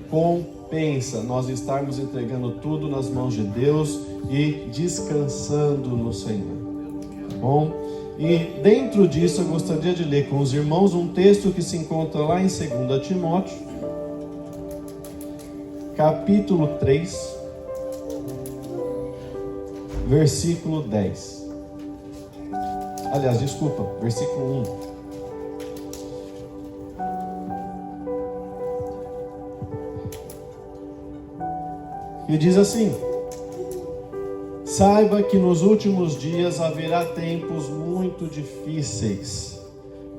compensa nós estarmos entregando tudo nas mãos de Deus e descansando no Senhor, tá bom? E dentro disso eu gostaria de ler com os irmãos um texto que se encontra lá em 2 Timóteo, capítulo 3, versículo 10. Aliás, desculpa, versículo 1. E diz assim: saiba que nos últimos dias haverá tempos muito difíceis,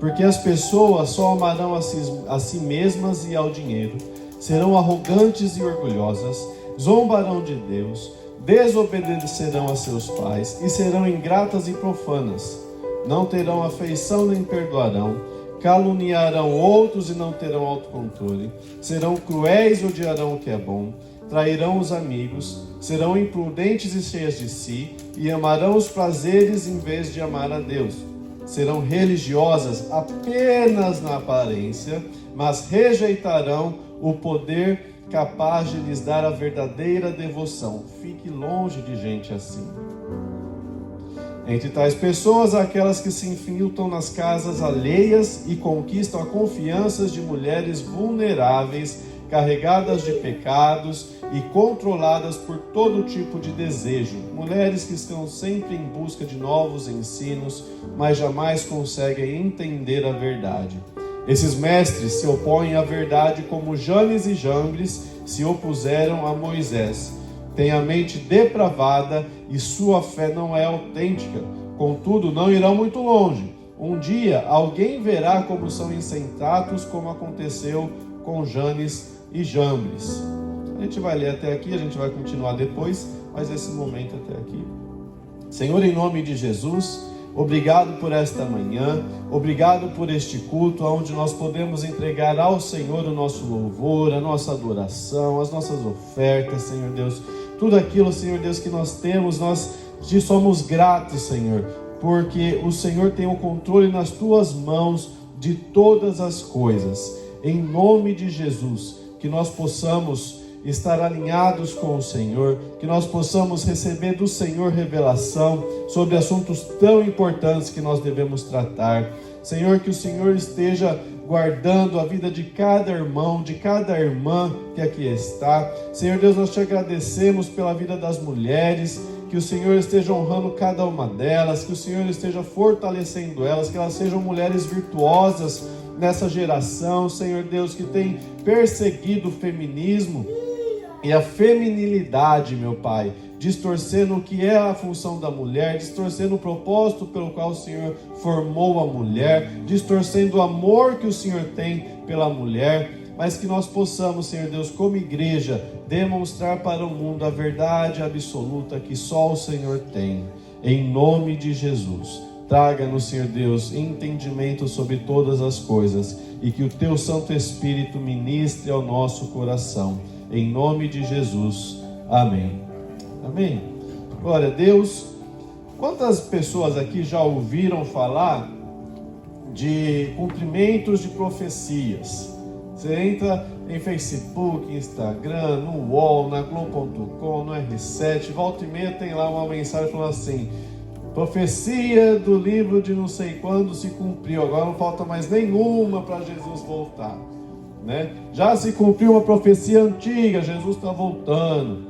porque as pessoas só amarão a si mesmas e ao dinheiro, serão arrogantes e orgulhosas, zombarão de Deus, desobedecerão a seus pais e serão ingratas e profanas, não terão afeição nem perdoarão, caluniarão outros e não terão autocontrole, serão cruéis e odiarão o que é bom, trairão os amigos, serão imprudentes e cheias de si, e amarão os prazeres em vez de amar a Deus. Serão religiosas apenas na aparência, mas rejeitarão o poder capaz de lhes dar a verdadeira devoção. Fique longe de gente assim. Entre tais pessoas, há aquelas que se infiltram nas casas alheias e conquistam a confiança de mulheres vulneráveis, carregadas de pecados e controladas por todo tipo de desejo. Mulheres que estão sempre em busca de novos ensinos, mas jamais conseguem entender a verdade. Esses mestres se opõem à verdade como Janes e Jambres se opuseram a Moisés. Têm a mente depravada e sua fé não é autêntica. Contudo, não irão muito longe. Um dia alguém verá como são insensatos, como aconteceu com Janes e Jambres. A gente vai ler até aqui, a gente vai continuar depois, mas esse momento até aqui. Senhor, em nome de Jesus, obrigado por esta manhã, obrigado por este culto, onde nós podemos entregar ao Senhor o nosso louvor, a nossa adoração, as nossas ofertas, Senhor Deus. Tudo aquilo, Senhor Deus, que nós temos, nós te somos gratos, Senhor, porque o Senhor tem o controle nas tuas mãos de todas as coisas. Em nome de Jesus, que nós possamos estar alinhados com o Senhor, que nós possamos receber do Senhor revelação sobre assuntos tão importantes que nós devemos tratar. Senhor, que o Senhor esteja guardando a vida de cada irmão, de cada irmã que aqui está. Senhor Deus, nós te agradecemos pela vida das mulheres, que o Senhor esteja honrando cada uma delas, que o Senhor esteja fortalecendo elas, que elas sejam mulheres virtuosas nessa geração, Senhor Deus, que tem perseguido o feminismo e a feminilidade, meu Pai, distorcendo o que é a função da mulher, distorcendo o propósito pelo qual o Senhor formou a mulher, distorcendo o amor que o Senhor tem pela mulher, mas que nós possamos, Senhor Deus, como igreja, demonstrar para o mundo a verdade absoluta que só o Senhor tem, em nome de Jesus. Traga-nos, Senhor Deus, entendimento sobre todas as coisas e que o Teu Santo Espírito ministre ao nosso coração. Em nome de Jesus. Amém. Amém. Glória a Deus. Quantas pessoas aqui já ouviram falar de cumprimentos de profecias? Você entra em Facebook, Instagram, no UOL, na Globo.com, no R7, volta e meia tem lá uma mensagem falando assim: profecia do livro de não sei quando se cumpriu, agora não falta mais nenhuma para Jesus voltar, né? Já se cumpriu uma profecia antiga, Jesus está voltando.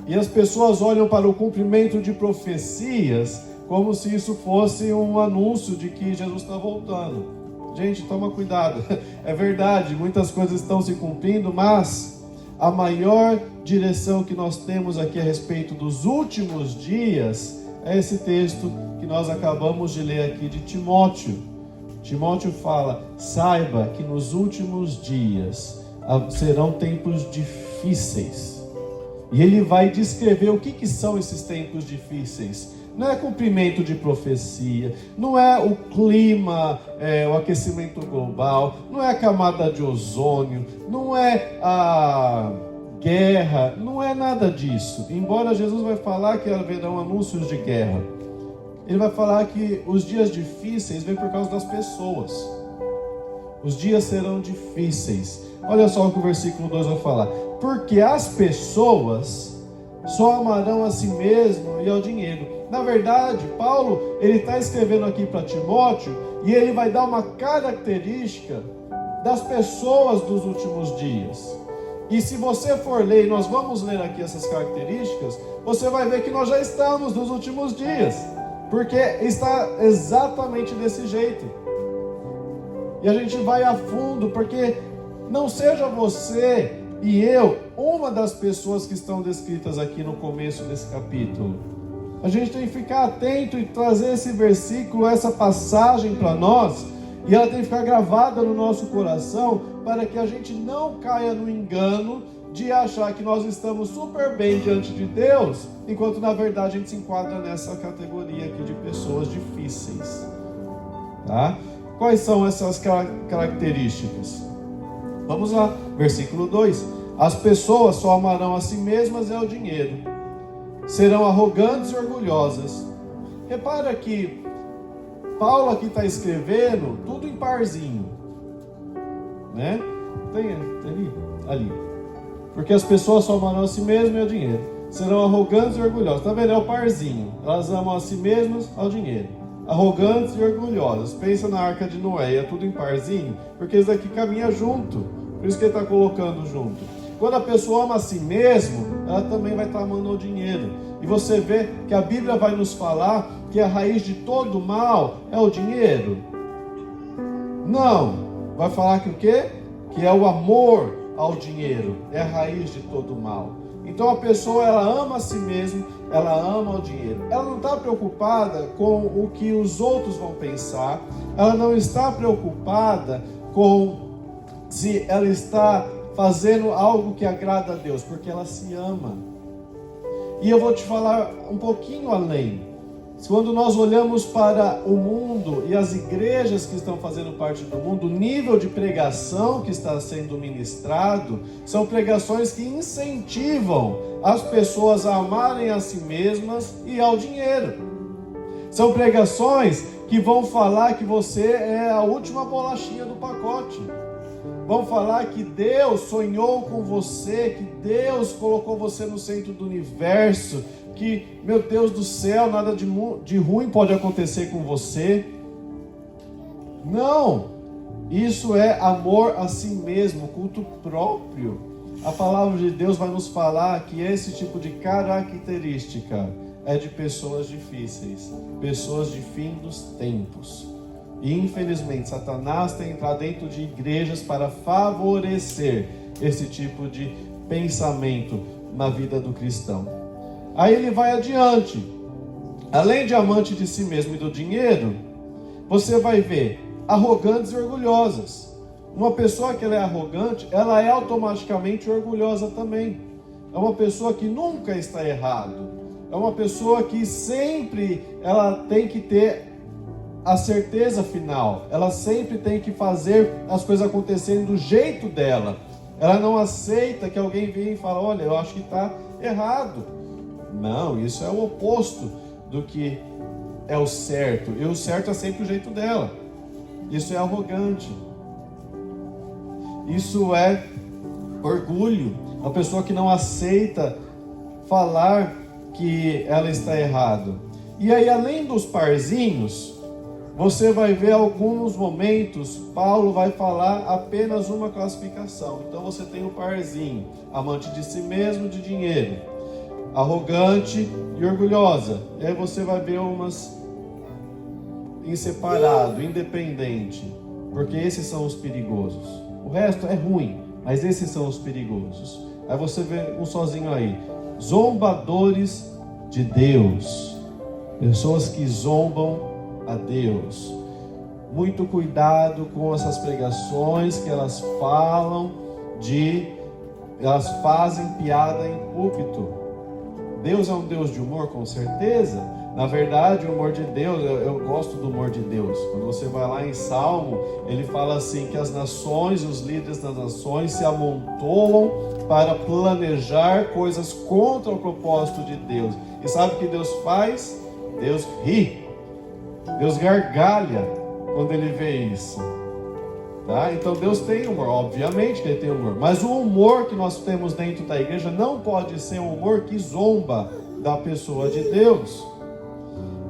E as pessoas olham para o cumprimento de profecias como se isso fosse um anúncio de que Jesus está voltando. Gente, toma cuidado. É verdade, muitas coisas estão se cumprindo, mas a maior direção que nós temos aqui a respeito dos últimos dias é esse texto que nós acabamos de ler aqui de Timóteo. Timóteo fala: saiba que nos últimos dias serão tempos difíceis. E ele vai descrever o que são esses tempos difíceis. Não é cumprimento de profecia, não é o clima, o aquecimento global, não é a camada de ozônio, não é a guerra, não é nada disso. Embora Jesus vai falar que haverão anúncios de guerra, ele vai falar que os dias difíceis vêm por causa das pessoas. Os dias serão difíceis. Olha só o que o versículo 2 vai falar. Porque as pessoas só amarão a si mesmo e ao dinheiro. Na verdade, Paulo, ele está escrevendo aqui para Timóteo e ele vai dar uma característica das pessoas dos últimos dias. E se você for ler, e nós vamos ler aqui essas características, você vai ver que nós já estamos nos últimos dias, porque está exatamente desse jeito. E a gente vai a fundo, porque não seja você e eu uma das pessoas que estão descritas aqui no começo desse capítulo. A gente tem que ficar atento e trazer esse versículo, essa passagem para nós, e ela tem que ficar gravada no nosso coração, para que a gente não caia no engano de achar que nós estamos super bem diante de Deus, enquanto na verdade a gente se enquadra nessa categoria aqui de pessoas difíceis. Tá? Quais são essas características? Vamos lá, versículo 2. As pessoas só amarão a si mesmas e ao dinheiro. Serão arrogantes e orgulhosas. Repara que Paulo aqui está escrevendo tudo em parzinho, né? Tem ali? Ali. Porque as pessoas só amarão a si mesmas e ao dinheiro. Serão arrogantes e orgulhosas. Está vendo? É o parzinho. Elas amam a si mesmas ao dinheiro. Arrogantes e orgulhosas. Pensa na Arca de Noé, é tudo em parzinho, porque isso daqui caminha junto. Por isso que ele está colocando junto. Quando a pessoa ama a si mesmo, ela também vai estar amando o dinheiro. E você vê que a Bíblia vai nos falar que a raiz de todo mal é o dinheiro? Não. Vai falar que o quê? Que é o amor ao dinheiro. É a raiz de todo mal. Então a pessoa, ela ama a si mesma, ela ama o dinheiro. Ela não está preocupada com o que os outros vão pensar. Ela não está preocupada com se ela está fazendo algo que agrada a Deus, porque ela se ama. E eu vou te falar um pouquinho além. Quando nós olhamos para o mundo e as igrejas que estão fazendo parte do mundo, o nível de pregação que está sendo ministrado são pregações que incentivam as pessoas a amarem a si mesmas e ao dinheiro. São pregações que vão falar que você é a última bolachinha do pacote. Vão falar que Deus sonhou com você, que Deus colocou você no centro do universo, que, meu Deus do céu, nada de ruim pode acontecer com você. Não, isso é amor a si mesmo, culto próprio. A palavra de Deus vai nos falar que esse tipo de característica é de pessoas difíceis, pessoas de fim dos tempos. E infelizmente Satanás tem entrado dentro de igrejas para favorecer esse tipo de pensamento na vida do cristão. Aí ele vai adiante. Além de amante de si mesmo e do dinheiro, você vai ver arrogantes e orgulhosas. Uma pessoa que ela é arrogante, ela é automaticamente orgulhosa também. É uma pessoa que nunca está errado. É uma pessoa que sempre ela tem que ter a certeza final. Ela sempre tem que fazer as coisas acontecerem do jeito dela. Ela não aceita que alguém venha e fale: olha, eu acho que está errado. Não, isso é o oposto do que é o certo. E o certo é sempre o jeito dela. Isso é arrogante. Isso é orgulho. A pessoa que não aceita falar que ela está errado. E aí, além dos parzinhos, você vai ver alguns momentos, Paulo vai falar apenas uma classificação. Então você tem o parzinho, amante de si mesmo, de dinheiro, arrogante e orgulhosa. E aí você vai ver umas em separado, independente, porque esses são os perigosos. O resto é ruim, mas esses são os perigosos. Aí você vê um sozinho aí, zombadores de Deus, pessoas que zombam a Deus. Muito cuidado com essas pregações que elas falam elas fazem piada em púlpito. Deus é um Deus de humor, com certeza. Na verdade, o humor de Deus, eu gosto do humor de Deus. Quando você vai lá em Salmo, ele fala assim, que as nações, os líderes das nações se amontoam para planejar coisas contra o propósito de Deus. E sabe o que Deus faz? Deus ri. Deus gargalha quando ele vê isso, Tá? Então Deus tem humor, obviamente que Ele tem humor. Mas o humor que nós temos dentro da igreja não pode ser um humor que zomba da pessoa de Deus.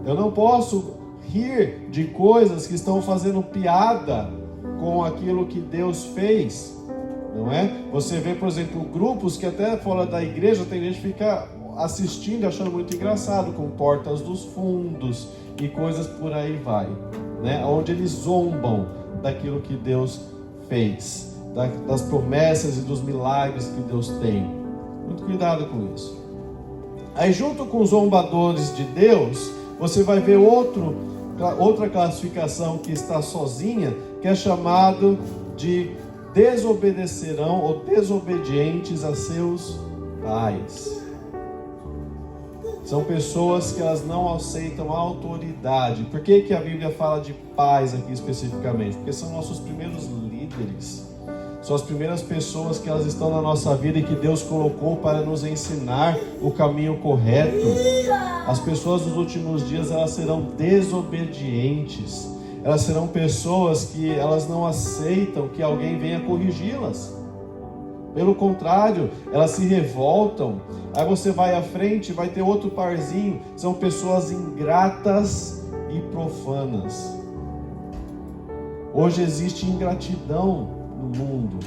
Eu não posso rir de coisas que estão fazendo piada com aquilo que Deus fez. Não é? Você vê, por exemplo, grupos que até fora da igreja tem gente que fica assistindo, achando muito engraçado, com portas dos fundos e coisas por aí vai, né? Onde eles zombam daquilo que Deus fez, das promessas e dos milagres que Deus tem. Muito cuidado com isso. Aí junto com os zombadores de Deus, você vai ver outra classificação que está sozinha, que é chamado de desobedecerão ou desobedientes a seus pais. São pessoas que elas não aceitam a autoridade. Por que a Bíblia fala de pais aqui especificamente? Porque são nossos primeiros líderes. São as primeiras pessoas que elas estão na nossa vida e que Deus colocou para nos ensinar o caminho correto. As pessoas dos últimos dias, elas serão desobedientes. Elas serão pessoas que elas não aceitam que alguém venha corrigi-las. Pelo contrário, elas se revoltam. Aí você vai à frente, vai ter outro parzinho. São pessoas ingratas e profanas. Hoje existe ingratidão no mundo.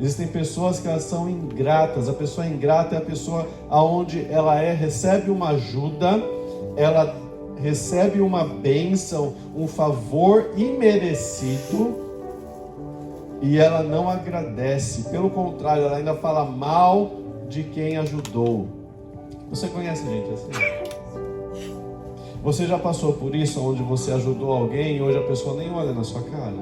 Existem pessoas que elas são ingratas. A pessoa ingrata é a pessoa aonde ela recebe uma ajuda, ela recebe uma bênção, um favor imerecido, e ela não agradece. Pelo contrário, ela ainda fala mal de quem ajudou. Você conhece gente assim? Você já passou por isso, onde você ajudou alguém e hoje a pessoa nem olha na sua cara?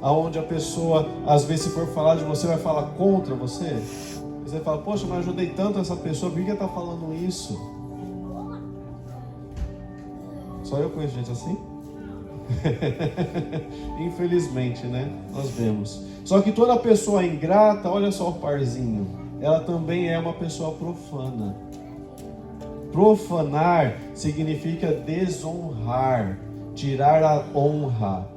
Aonde a pessoa, às vezes, se for falar de você, vai falar contra você? Você fala, poxa, mas eu ajudei tanto essa pessoa, por que ela está falando isso? Só eu conheço gente assim? Infelizmente, né? Nós vemos. Só que toda pessoa ingrata, olha só o parzinho, ela também é uma pessoa profana. Profanar significa desonrar, tirar a honra.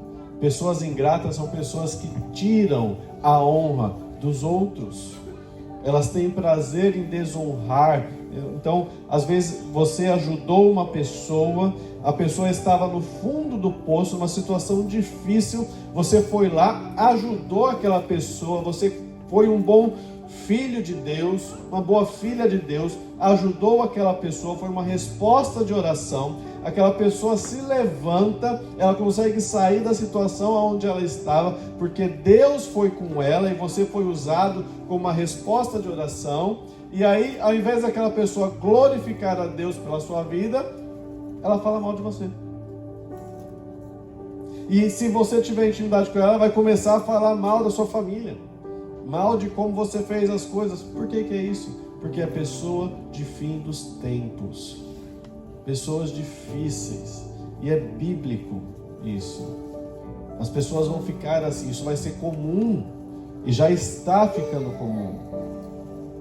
Pessoas ingratas são pessoas que tiram a honra dos outros. Elas têm prazer em desonrar. Então, às vezes você ajudou uma pessoa, a pessoa estava no fundo do poço, uma situação difícil, você foi lá, ajudou aquela pessoa, você foi um bom filho de Deus, uma boa filha de Deus, ajudou aquela pessoa, foi uma resposta de oração, aquela pessoa se levanta, ela consegue sair da situação onde ela estava, porque Deus foi com ela e você foi usado como uma resposta de oração. E aí, ao invés daquela pessoa glorificar a Deus pela sua vida, ela fala mal de você. E se você tiver intimidade com ela, ela vai começar a falar mal da sua família, mal de como você fez as coisas. Por que é isso? Porque é pessoa de fim dos tempos, pessoas difíceis, e é bíblico isso. As pessoas vão ficar assim, isso vai ser comum, e já está ficando comum.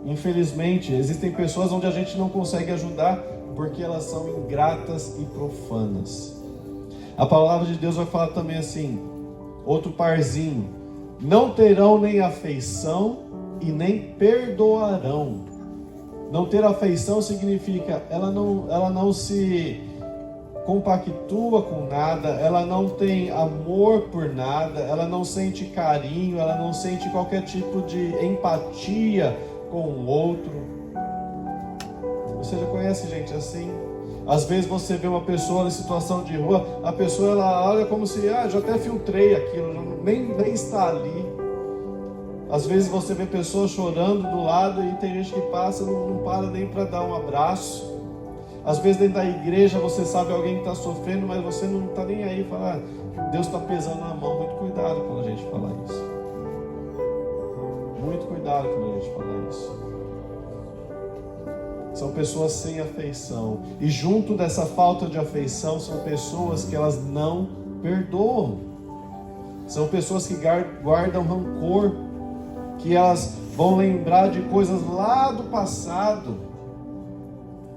Infelizmente, existem pessoas onde a gente não consegue ajudar porque elas são ingratas e profanas. A palavra de Deus vai falar também assim, outro parzinho: não terão nem afeição e nem perdoarão. Não ter afeição significa ela não se compactua com nada, ela não tem amor por nada, ela não sente carinho, ela não sente qualquer tipo de empatia com o outro. Você já conhece gente assim? Às vezes você vê uma pessoa em situação de rua, a pessoa ela olha como se, já até filtrei aquilo, nem está ali. Às vezes você vê pessoas chorando do lado e tem gente que passa, não para nem para dar um abraço. Às vezes dentro da igreja você sabe alguém que está sofrendo, mas você não está nem aí, fala, Deus está pesando na mão. Muito cuidado quando a gente fala isso. Muito cuidado quando a gente fala isso. São pessoas sem afeição. E junto dessa falta de afeição, são pessoas que elas não perdoam. São pessoas que guardam rancor, que elas vão lembrar de coisas lá do passado,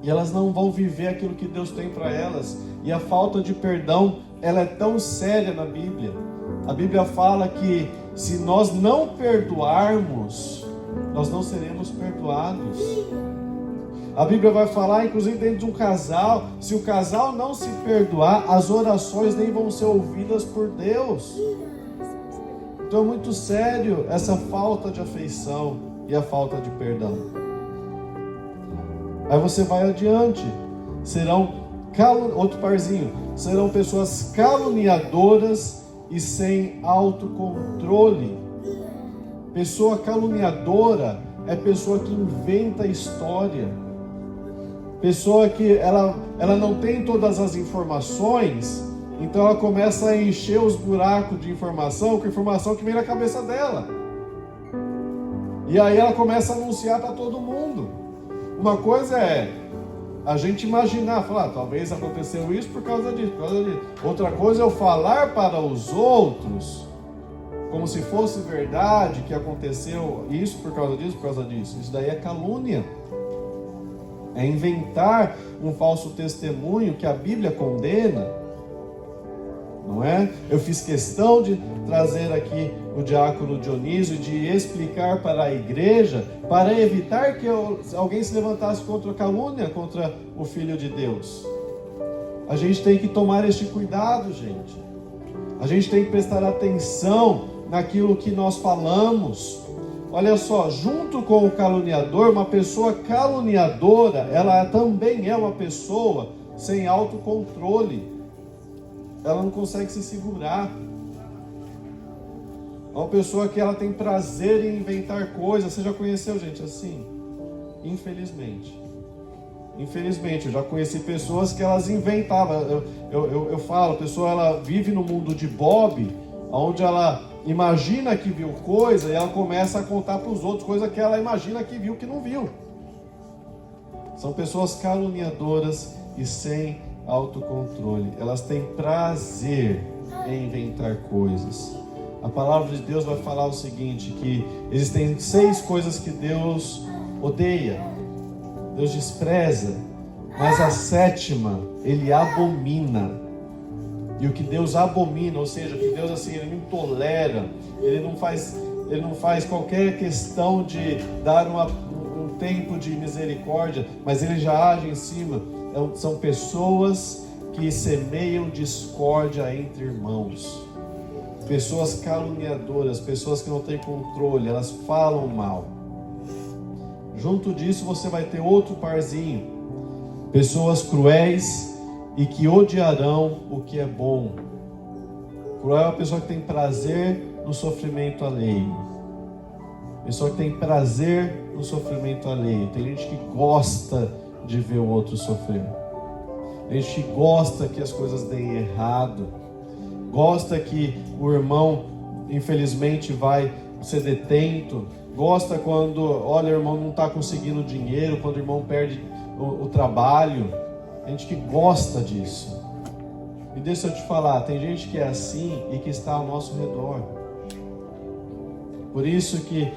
e elas não vão viver aquilo que Deus tem para elas. E a falta de perdão, ela é tão séria na Bíblia. A Bíblia fala que se nós não perdoarmos, nós não seremos perdoados. A Bíblia vai falar, inclusive dentro de um casal, se o casal não se perdoar, as orações nem vão ser ouvidas por Deus. Então é muito sério essa falta de afeição e a falta de perdão. Aí você vai adiante. Outro parzinho. Serão pessoas caluniadoras e sem autocontrole. Pessoa caluniadora é pessoa que inventa história. Pessoa que ela não tem todas as informações, então ela começa a encher os buracos de informação com informação que vem na cabeça dela. E aí ela começa a anunciar para todo mundo. Uma coisa é a gente imaginar, falar, talvez aconteceu isso por causa disso, por causa disso. Outra coisa é eu falar para os outros, como se fosse verdade que aconteceu isso por causa disso, por causa disso. Isso daí é calúnia. É inventar um falso testemunho que a Bíblia condena. Não é? Eu fiz questão de trazer aqui o diácono Dionísio e de explicar para a igreja, para evitar que alguém se levantasse contra a calúnia, contra o Filho de Deus. A gente tem que tomar este cuidado, gente. A gente tem que prestar atenção naquilo que nós falamos. Olha só, junto com o caluniador, uma pessoa caluniadora, ela também é uma pessoa sem autocontrole. Ela não consegue se segurar. É uma pessoa que ela tem prazer em inventar coisas. Você já conheceu gente assim? Infelizmente, eu já conheci pessoas que elas inventavam. Eu falo, a pessoa ela vive no mundo de Bob, onde ela imagina que viu coisa e ela começa a contar para os outros coisas que ela imagina que viu, que não viu. São pessoas caluniadoras e sem autocontrole. Elas têm prazer em inventar coisas. A palavra de Deus vai falar o seguinte, que existem 6 coisas que Deus odeia, Deus despreza, mas a 7ª Ele abomina. E o que Deus abomina, ou seja, o que Deus assim, Ele não tolera, Ele não faz qualquer questão de dar um tempo de misericórdia, mas Ele já age em cima. São pessoas que semeiam discórdia entre irmãos, pessoas caluniadoras, pessoas que não têm controle, elas falam mal. Junto disso você vai ter outro parzinho, pessoas cruéis e que odiarão o que é bom. Cruel é uma pessoa que tem prazer no sofrimento alheio. Pessoa que tem prazer no sofrimento alheio. Tem gente que gosta de ver o outro sofrer. Tem gente que gosta que as coisas deem errado. Gosta que o irmão, infelizmente, vai ser detento. Gosta quando, olha, o irmão não está conseguindo dinheiro, quando o irmão perde o trabalho. Tem gente que gosta disso. E deixa eu te falar, tem gente que é assim e que está ao nosso redor. Por isso que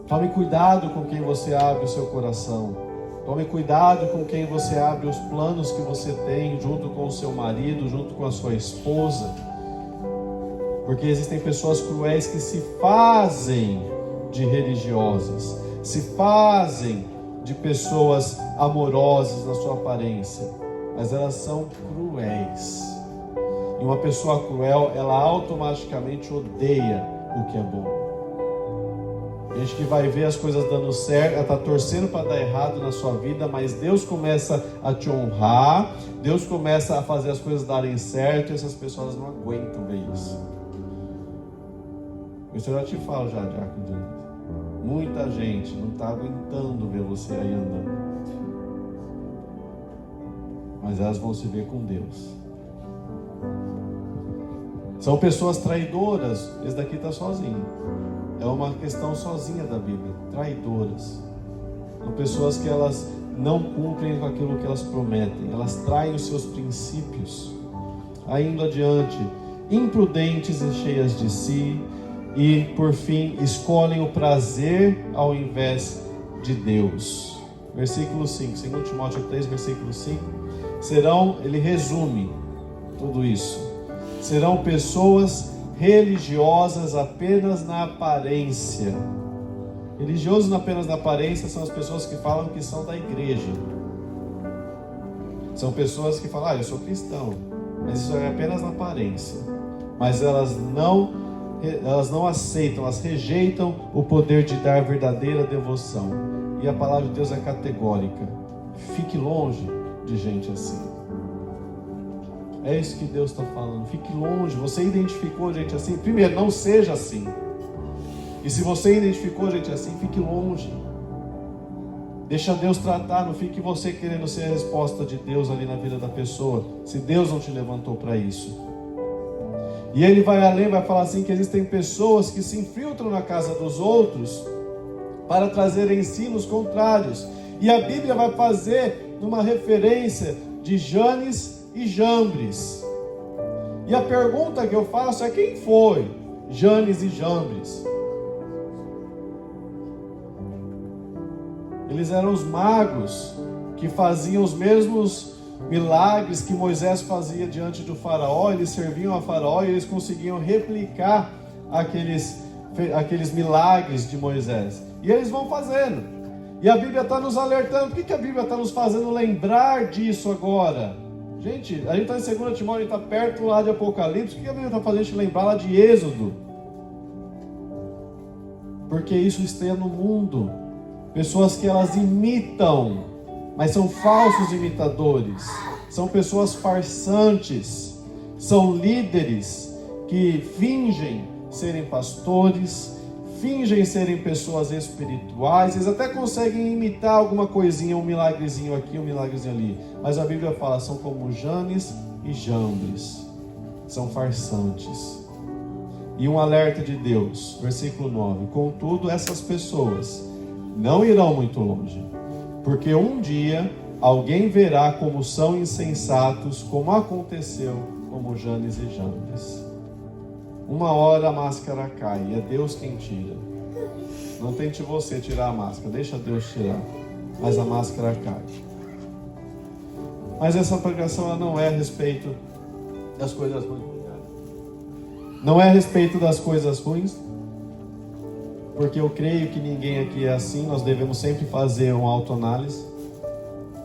tome cuidado com quem você abre o seu coração. Tome cuidado com quem você abre os planos que você tem junto com o seu marido, junto com a sua esposa. Porque existem pessoas cruéis que se fazem de religiosas, se fazem de pessoas amorosas na sua aparência, mas elas são cruéis. E uma pessoa cruel, ela automaticamente odeia o que é bom. Gente que vai ver as coisas dando certo, ela está torcendo para dar errado na sua vida, mas Deus começa a te honrar, Deus começa a fazer as coisas darem certo, e essas pessoas não aguentam ver isso. Isso eu já te falo já, Diácono. Muita gente não está aguentando ver você aí andando, mas elas vão se ver com Deus. São pessoas traidoras. Esse daqui está sozinho. É uma questão sozinha da Bíblia. Traidoras. São pessoas que elas não cumprem com aquilo que elas prometem. Elas traem os seus princípios. Aí indo adiante, imprudentes e cheias de si. E por fim, escolhem o prazer ao invés de Deus. Versículo 5, 2 Timóteo 3, versículo 5. Ele resume tudo isso. Serão pessoas religiosas apenas na aparência. Religiosos apenas na aparência são as pessoas que falam que são da igreja. São pessoas que falam, eu sou cristão, mas isso é apenas na aparência. Mas elas não aceitam, elas rejeitam o poder de dar verdadeira devoção. E a palavra de Deus é categórica: fique longe de gente assim. É isso que Deus está falando, fique longe. Você identificou gente assim? Primeiro, não seja assim. E se você identificou gente assim, fique longe. Deixa Deus tratar, não fique você querendo ser a resposta de Deus ali na vida da pessoa, se Deus não te levantou para isso. E ele vai além, vai falar assim, que existem pessoas que se infiltram na casa dos outros para trazer ensinos contrários. E a Bíblia vai fazer uma referência de Janes e Jambres. E a pergunta que eu faço é: quem foi Janes e Jambres? Eles eram os magos que faziam os mesmos milagres que Moisés fazia diante do faraó. Eles serviam a faraó e eles conseguiam replicar aqueles milagres de Moisés. E eles vão fazendo. E a Bíblia está nos alertando. Por que a Bíblia está nos fazendo lembrar disso agora? Gente, a gente está em 2 Timóteo, a gente está perto lá de Apocalipse. Por que a Bíblia está fazendo a gente lembrar lá de Êxodo? Porque isso está no mundo. Pessoas que elas imitam, mas são falsos imitadores. São pessoas farsantes. São líderes que fingem serem pastores, fingem serem pessoas espirituais. Eles até conseguem imitar alguma coisinha, um milagrezinho aqui, um milagrezinho ali. Mas a Bíblia fala, são como Janes e Jambres. São farsantes. E um alerta de Deus, versículo 9: contudo, essas pessoas não irão muito longe, porque um dia alguém verá como são insensatos, como aconteceu como Janes e Jambres. Uma hora a máscara cai, e é Deus quem tira. Não tente você tirar a máscara, deixa Deus tirar, mas a máscara cai. Mas essa pregação ela não é a respeito das coisas ruins. Não é a respeito das coisas ruins, porque eu creio que ninguém aqui é assim. Nós devemos sempre fazer uma autoanálise.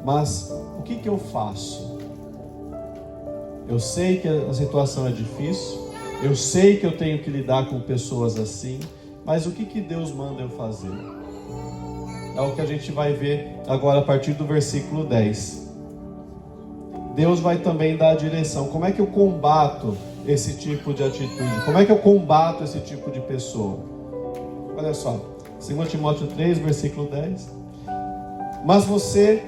Mas o que eu faço? Eu sei que a situação é difícil, eu sei que eu tenho que lidar com pessoas assim, mas o que Deus manda eu fazer? É o que a gente vai ver agora a partir do versículo 10. Deus vai também dar a direção. Como é que eu combato esse tipo de atitude? Como é que eu combato esse tipo de pessoa? Olha só, 2 Timóteo 3, versículo 10. Mas você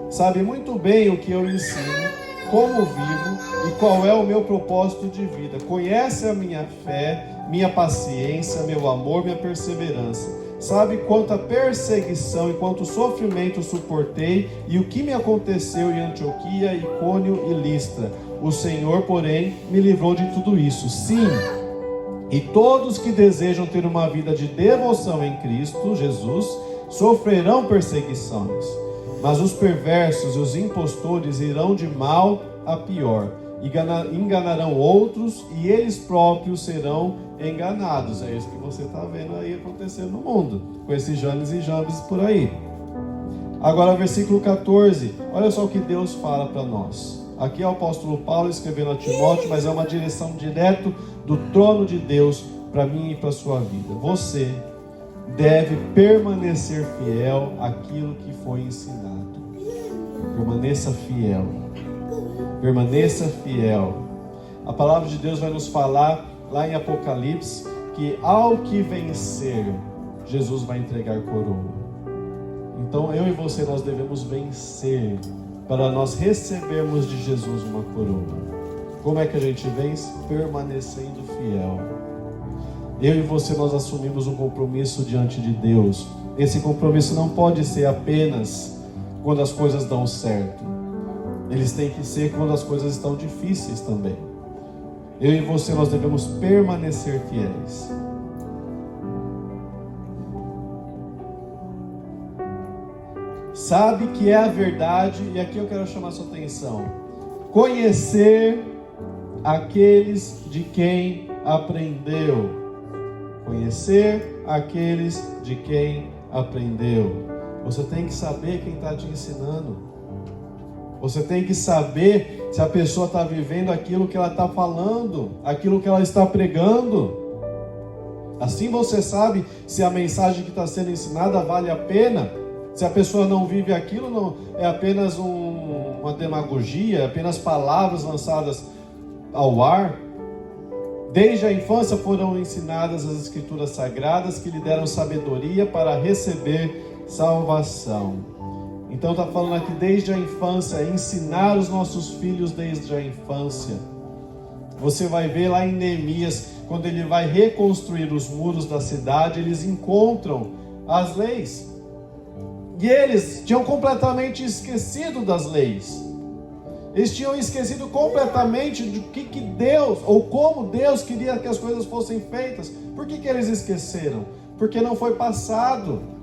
sabe muito bem o que eu ensino, como vivo e qual é o meu propósito de vida. Conhece a minha fé, minha paciência, meu amor, minha perseverança. Sabe quanta perseguição e quanto sofrimento suportei e o que me aconteceu em Antioquia, Icônio e Listra. O Senhor, porém, me livrou de tudo isso. Sim, e todos que desejam ter uma vida de devoção em Cristo Jesus sofrerão perseguições. Mas os perversos e os impostores irão de mal a pior. Enganarão outros e eles próprios serão enganados. É isso que você está vendo aí acontecendo no mundo, com esses Janes e Jambres por aí. Agora versículo 14, olha só o que Deus fala para nós. Aqui é o apóstolo Paulo escrevendo a Timóteo, mas é uma direção direto do trono de Deus para mim e para a sua vida. Você deve permanecer fiel àquilo que foi ensinado. Permaneça fiel. Permaneça fiel. A palavra de Deus vai nos falar lá em Apocalipse que ao que vencer, Jesus vai entregar coroa. Então eu e você, nós devemos vencer para nós recebermos de Jesus uma coroa. Como é que a gente vence? Permanecendo fiel. Eu e você, nós assumimos um compromisso diante de Deus. Esse compromisso não pode ser apenas quando as coisas dão certo. Eles têm que ser quando as coisas estão difíceis também. Eu e você, nós devemos permanecer fiéis. Sabe que é a verdade, e aqui eu quero chamar sua atenção. Conhecer aqueles de quem aprendeu. Conhecer aqueles de quem aprendeu. Você tem que saber quem está te ensinando. Você tem que saber se a pessoa está vivendo aquilo que ela está falando, aquilo que ela está pregando. Assim você sabe se a mensagem que está sendo ensinada vale a pena. Se a pessoa não vive aquilo, não é apenas uma demagogia, é apenas palavras lançadas ao ar. Desde a infância foram ensinadas as escrituras sagradas que lhe deram sabedoria para receber salvação. Então está falando aqui desde a infância, ensinar os nossos filhos desde a infância. Você vai ver lá em Neemias, quando ele vai reconstruir os muros da cidade, eles encontram as leis. E eles tinham completamente esquecido das leis. Eles tinham esquecido completamente de que Deus, ou como Deus queria que as coisas fossem feitas. Por que eles esqueceram? Porque não foi passado.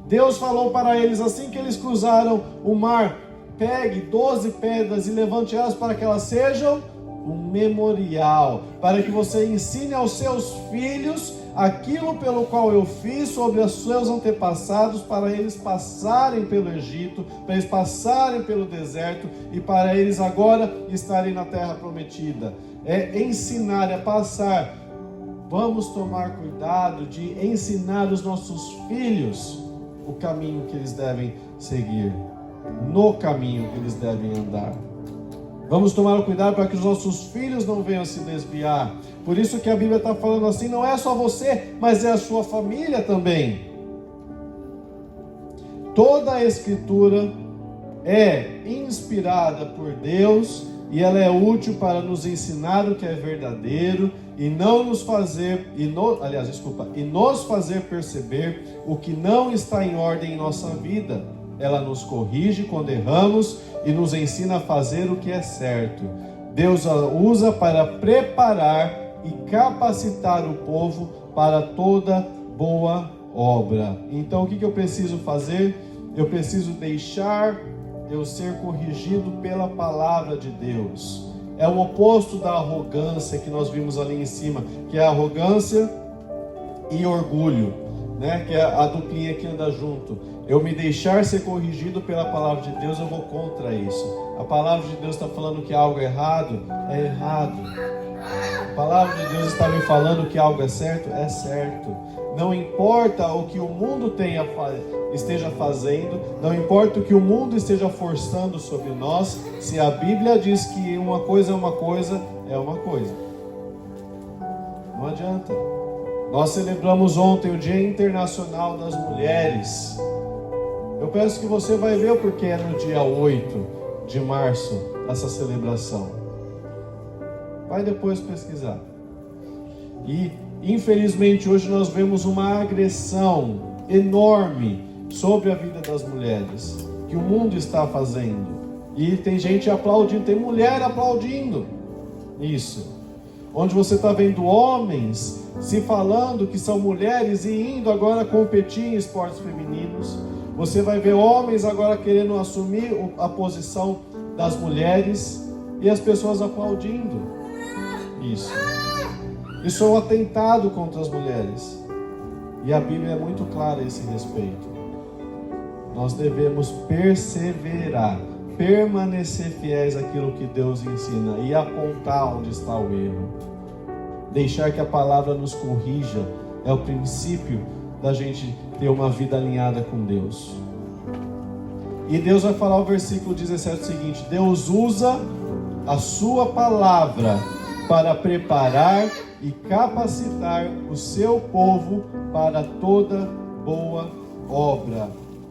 Deus falou para eles assim que eles cruzaram o mar: pegue 12 pedras e levante elas para que elas sejam um memorial, para que você ensine aos seus filhos aquilo pelo qual eu fiz sobre os seus antepassados, para eles passarem pelo Egito, para eles passarem pelo deserto e para eles agora estarem na terra prometida. É ensinar, é passar. Vamos tomar cuidado de ensinar os nossos filhos o caminho que eles devem seguir, no caminho que eles devem andar. Vamos tomar cuidado para que os nossos filhos não venham se desviar. Por isso que a Bíblia está falando assim, não é só você, mas é a sua família também. Toda a Escritura é inspirada por Deus e ela é útil para nos ensinar o que é verdadeiro e nos fazer perceber o que não está em ordem em nossa vida. Ela nos corrige quando erramos e nos ensina a fazer o que é certo. Deus a usa para preparar e capacitar o povo para toda boa obra. Então o que eu preciso fazer? Eu preciso deixar eu ser corrigido pela palavra de Deus. É o oposto da arrogância que nós vimos ali em cima, que é arrogância e orgulho, né? Que é a duplinha que anda junto. Eu me deixar ser corrigido pela palavra de Deus, eu vou contra isso. A palavra de Deus está falando que algo é errado, é errado. A palavra de Deus está me falando que algo é certo, é certo. Não importa o que o mundo esteja fazendo, não importa o que o mundo esteja forçando sobre nós, se a Bíblia diz que uma coisa é uma coisa, é uma coisa. Não adianta. Nós celebramos ontem o Dia Internacional das Mulheres. Eu peço que você vai ver o porquê é no dia 8 de março essa celebração. Vai depois pesquisar. E infelizmente hoje nós vemos uma agressão enorme sobre a vida das mulheres que o mundo está fazendo. E tem gente aplaudindo, tem mulher aplaudindo isso. Onde você está vendo homens se falando que são mulheres e indo agora competir em esportes femininos. Você vai ver homens agora querendo assumir a posição das mulheres e as pessoas aplaudindo isso. Isso é um atentado contra as mulheres. E a Bíblia é muito clara a esse respeito. Nós devemos perseverar, permanecer fiéis àquilo que Deus ensina e apontar onde está o erro. Deixar que a palavra nos corrija é o princípio da gente ter uma vida alinhada com Deus. E Deus vai falar o versículo 17 o seguinte: Deus usa a sua palavra para preparar e capacitar o seu povo para toda boa obra.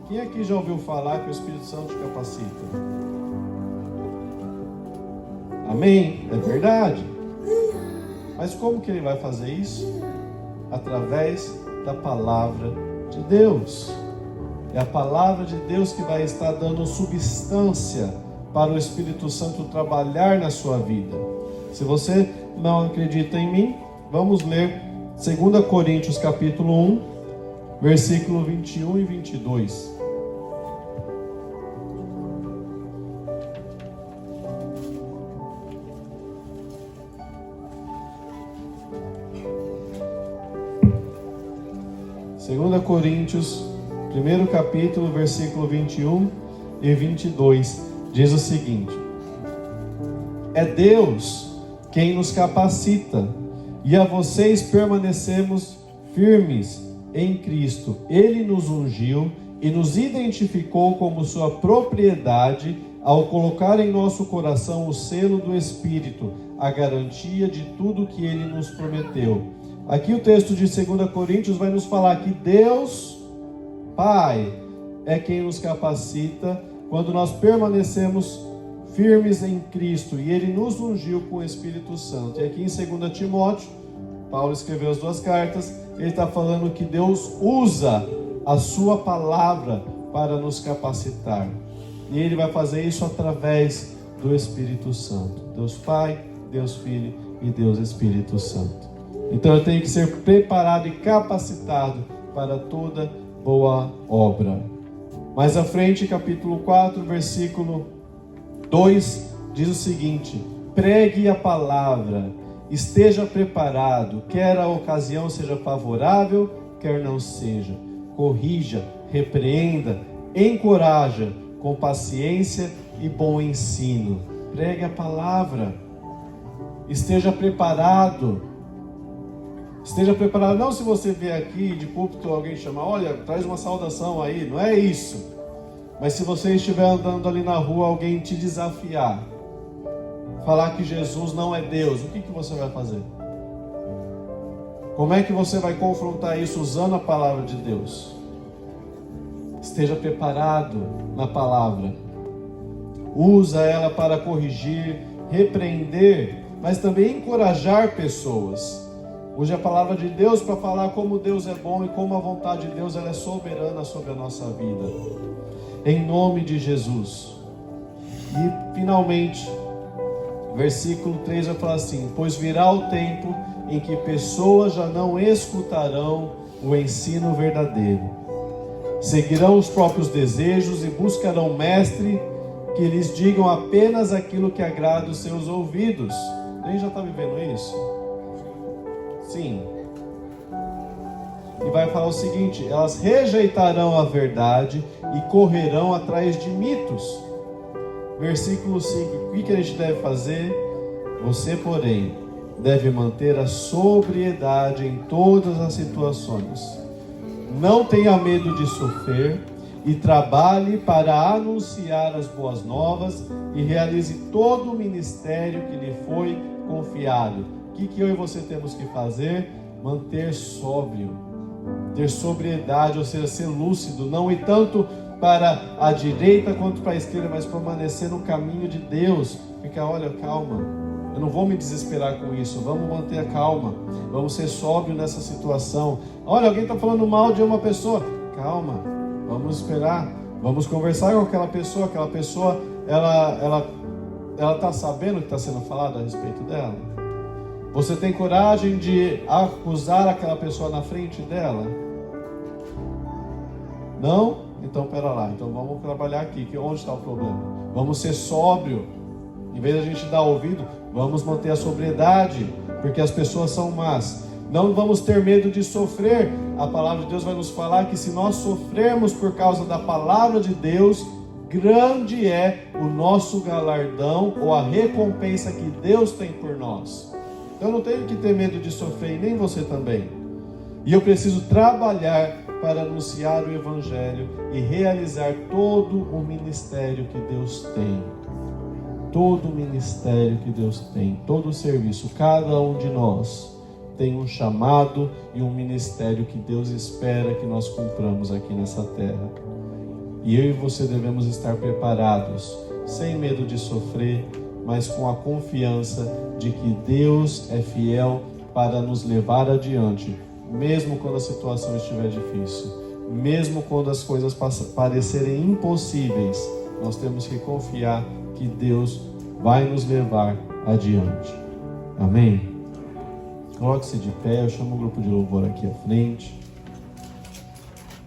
Quem aqui já ouviu falar que o Espírito Santo te capacita? Amém? É verdade. Mas como que ele vai fazer isso? Através da palavra de Deus. É a palavra de Deus que vai estar dando substância para o Espírito Santo trabalhar na sua vida. Se você não acredita em mim, vamos ler 2 Coríntios capítulo 1, versículo 21 e 22. Coríntios, primeiro capítulo, versículo 21 e 22, diz o seguinte: é Deus quem nos capacita, e a vocês permanecemos firmes em Cristo. Ele nos ungiu e nos identificou como sua propriedade ao colocar em nosso coração o selo do Espírito, a garantia de tudo que Ele nos prometeu. Aqui o texto de 2 Coríntios vai nos falar que Deus, Pai, é quem nos capacita quando nós permanecemos firmes em Cristo, e Ele nos ungiu com o Espírito Santo. E aqui em 2 Timóteo, Paulo escreveu as 2 cartas, ele está falando que Deus usa a sua palavra para nos capacitar. E Ele vai fazer isso através do Espírito Santo. Deus Pai, Deus Filho e Deus Espírito Santo. Então eu tenho que ser preparado e capacitado para toda boa obra. Mais à frente, capítulo 4, versículo 2, diz o seguinte: pregue a palavra, esteja preparado, quer a ocasião seja favorável, quer não seja. Corrija, repreenda, encoraja, com paciência e bom ensino. Pregue a palavra. Esteja preparado. Esteja preparado. Não se você vê aqui de púlpito alguém chamar, olha, traz uma saudação aí. Não é isso. Mas se você estiver andando ali na rua, alguém te desafiar, falar que Jesus não é Deus, o que você vai fazer? Como é que você vai confrontar isso usando a palavra de Deus? Esteja preparado na palavra. Usa ela para corrigir, repreender, mas também encorajar pessoas. Use a palavra de Deus para falar como Deus é bom e como a vontade de Deus ela é soberana sobre a nossa vida. Em nome de Jesus. E finalmente, versículo 3 vai falar assim: pois virá o tempo em que pessoas já não escutarão o ensino verdadeiro. Seguirão os próprios desejos e buscarão mestre que lhes digam apenas aquilo que agrada os seus ouvidos. A gente já está vivendo isso? Sim. E vai falar o seguinte: elas rejeitarão a verdade e correrão atrás de mitos. Versículo 5, o que a gente deve fazer? Você, porém, deve manter a sobriedade em todas as situações. Não tenha medo de sofrer e trabalhe para anunciar as boas novas e realize todo o ministério que lhe foi confiado. O que eu e você temos que fazer? Manter sóbrio, ter sobriedade, ou seja, ser lúcido, não ir tanto para a direita quanto para a esquerda, mas permanecer no caminho de Deus. Ficar, olha, calma, eu não vou me desesperar com isso, vamos manter a calma, vamos ser sóbrios nessa situação. Olha, alguém está falando mal de uma pessoa, calma, vamos esperar, vamos conversar com aquela pessoa, ela está sabendo o que está sendo falado a respeito dela? Você tem coragem de acusar aquela pessoa na frente dela? Não? Então, pera lá. Então, vamos trabalhar aqui. Onde está o problema? Vamos ser sóbrio. Em vez de a gente dar ouvido, vamos manter a sobriedade, porque as pessoas são más. Não vamos ter medo de sofrer. A palavra de Deus vai nos falar que se nós sofrermos por causa da palavra de Deus, grande é o nosso galardão ou a recompensa que Deus tem por nós. Então, eu não tenho que ter medo de sofrer, e nem você também. E eu preciso trabalhar para anunciar o Evangelho e realizar todo o ministério que Deus tem. Todo o ministério que Deus tem, todo o serviço. Cada um de nós tem um chamado e um ministério que Deus espera que nós cumpramos aqui nessa terra. E eu e você devemos estar preparados, sem medo de sofrer, mas com a confiança de que Deus é fiel para nos levar adiante, mesmo quando a situação estiver difícil, mesmo quando as coisas parecerem impossíveis. Nós temos que confiar que Deus vai nos levar adiante. Amém? Coloque-se de pé, eu chamo o grupo de louvor aqui à frente.